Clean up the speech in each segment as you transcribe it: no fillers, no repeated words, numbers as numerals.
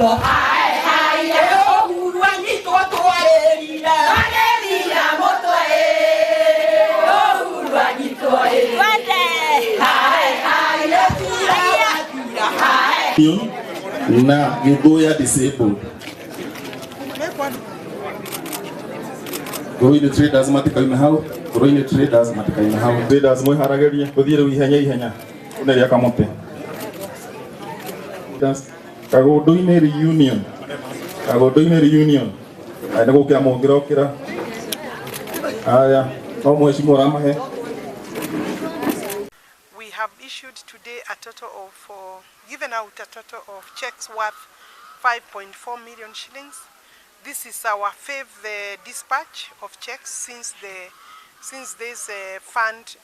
Hai hai Uhuru anyitwo twarĩrire. Twarĩrire mũtwe. Uhuru anyitwo. Hai hai na Githuya disabled. Going to traders matikaime hau. Going to traders matikaime hau. Traders mwiharagerie kuthire ihenya ihenya. Uneria kamote. Kagondo-inĩ reunion. Kagondo-inĩ reunion. Aina gukira mungirokira. Aya, no mheshimiwa ramahe. We have issued today a total of given out a total of checks worth 5.4 million shillings. This is our fifth dispatch of checks since this fund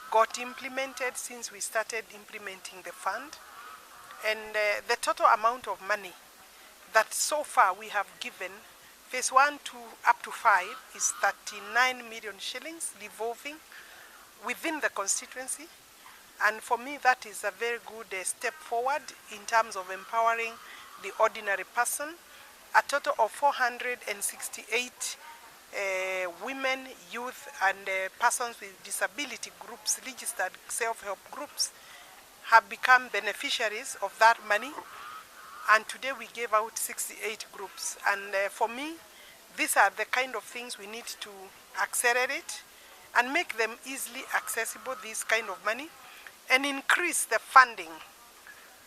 got implemented, since we started implementing the fund. And the total amount of money that so far we have given, phase 1 to up to 5, is 39 million shillings revolving within the constituency. And for me, that is a very good step forward in terms of empowering the ordinary person. A total of 468 women, youth, and persons with disability groups, registered self-help groups, have become beneficiaries of that money. And today we gave out 68 groups. And for me, these are the kind of things we need to accelerate and make them easily accessible, this kind of money, and increase the funding,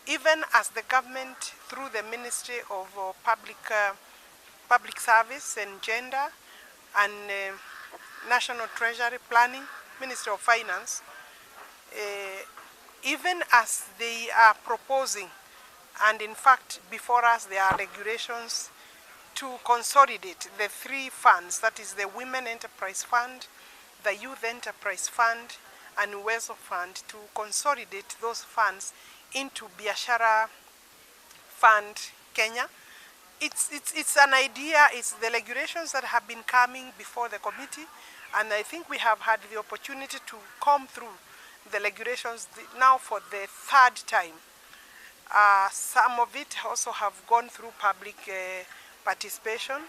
even as the government, through the Ministry of Public Service and Gender and National Treasury Planning, Ministry of Finance, even as they are proposing, and in fact before us there are regulations to consolidate the three funds, that is the Women Enterprise Fund, the Youth Enterprise Fund, and Uwezo Fund, to consolidate those funds into Biashara Fund Kenya. It's an idea, it's the regulations that have been coming before the committee, and I think we have had the opportunity to comb through the regulations now for the third time. Some of it also have gone through public participation,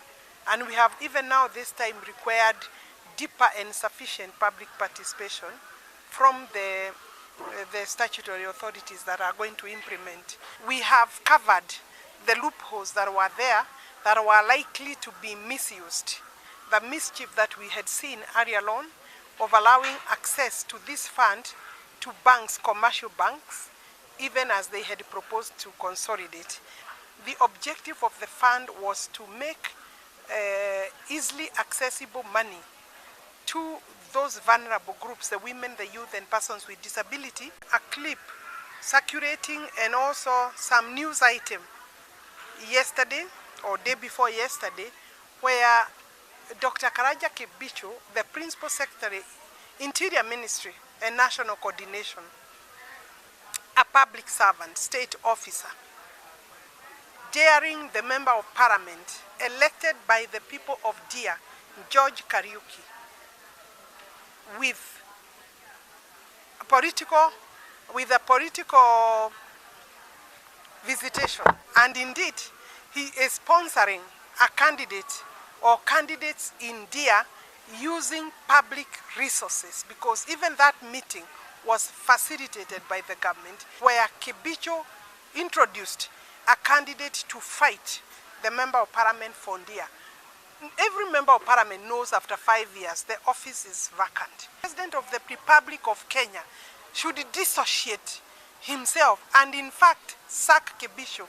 and we have even now this time required deeper and sufficient public participation from the statutory authorities that are going to implement. We have covered the loopholes that were there that were likely to be misused. The mischief that we had seen earlier on of allowing access to this fund to banks, commercial banks, even as they had proposed to consolidate. The objective of the fund was to make easily accessible money to those vulnerable groups, the women, the youth, and persons with disability. A clip circulating and also some news item yesterday or day before yesterday, where Dr. Kibicho, the Principal Secretary, Interior Ministry and National Coordination, a public servant, state officer, daring the Member of Parliament elected by the people of Ndia, George Kariuki, with a political visitation. And indeed, he is sponsoring a candidate or candidates in Ndia using public resources, because even that meeting was facilitated by the government, where Kibicho introduced a candidate to fight the Member of Parliament for Ndia. Every Member of Parliament knows after 5 years the office is vacant. The President of the Republic of Kenya should dissociate himself and in fact sack Kibicho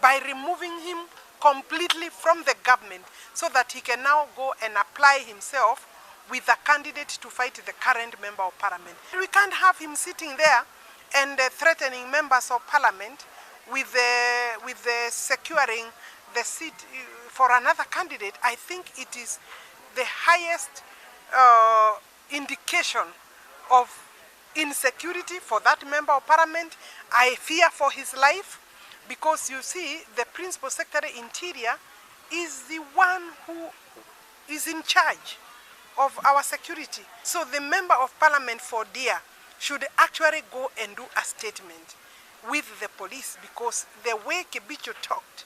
by removing him completely from the government, so that he can now go and apply himself with a candidate to fight the current Member of Parliament. We can't have him sitting there and threatening members of Parliament with securing the seat for another candidate. I think it is the highest indication of insecurity for that Member of Parliament. I fear for his life, because you see, the Principal Secretary Interior is the one who is in charge of our security. So the Member of Parliament for Ndia should actually go and do a statement with the police, because the way Kibicho talked,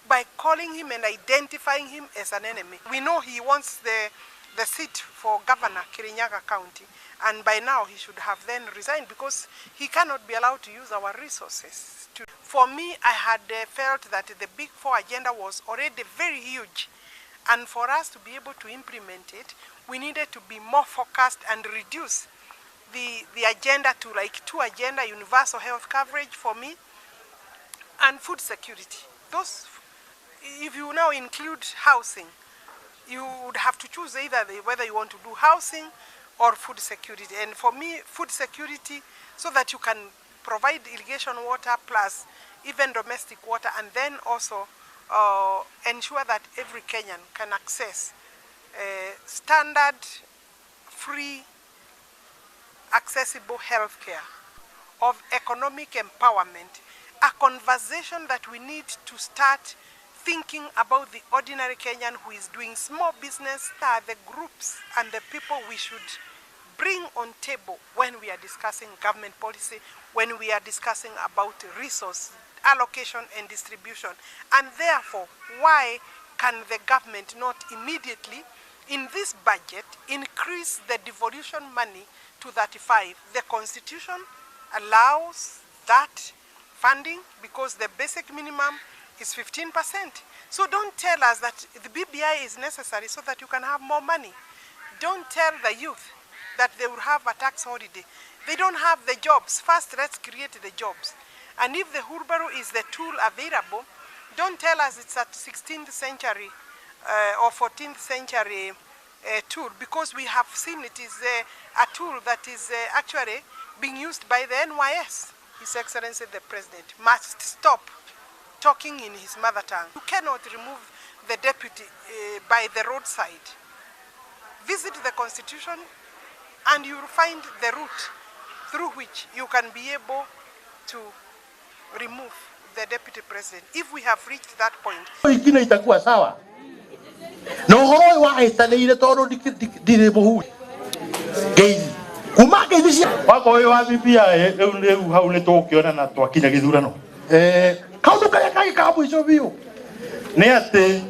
by calling him and identifying him as an enemy, we know he wants the seat for governor, Kirinyaga County, and by now he should have then resigned, because he cannot be allowed to use our resources. For me, I had felt that the Big Four agenda was already very huge, and for us to be able to implement it, we needed to be more focused and reduce the agenda to like 2 agenda: universal health coverage for me and food security. Those, if you now include housing, you would have to choose either whether you want to do housing or food security. And for me, food security, so that you can provide irrigation water plus even domestic water, and then also ensure that every Kenyan can access standard, free, accessible health care, of economic empowerment, a conversation that we need to start thinking about the ordinary Kenyan who is doing small business. Are the groups and the people we should bring on table when we are discussing government policy, when we are discussing about resource allocation and distribution. And therefore, why can the government not immediately, in this budget, increase the devolution money to 35? The Constitution allows that funding because the basic minimum is 15%. So don't tell us that the BBI is necessary so that you can have more money. Don't tell the youth that they will have a tax holiday. They don't have the jobs. First, let's create the jobs. And if the Uhuru is the tool available, don't tell us it's a 16th century or 14th century tool, because we have seen it is a tool that is actually being used by the NYS. His Excellency the President must stop talking in his mother tongue. You cannot remove the deputy by the roadside. Visit the Constitution and you will find the route through which you can be able to remove the deputy president, if we have reached that point. Ikina itakuwa sawa. Na uhoro wa aitanire toro dire muhu. Gei. Kuma gei cia. Wako wa bibia eu hau ne tokiona na twakinya githurano. Kaundu kaya kai ka mwico biu. Ni ati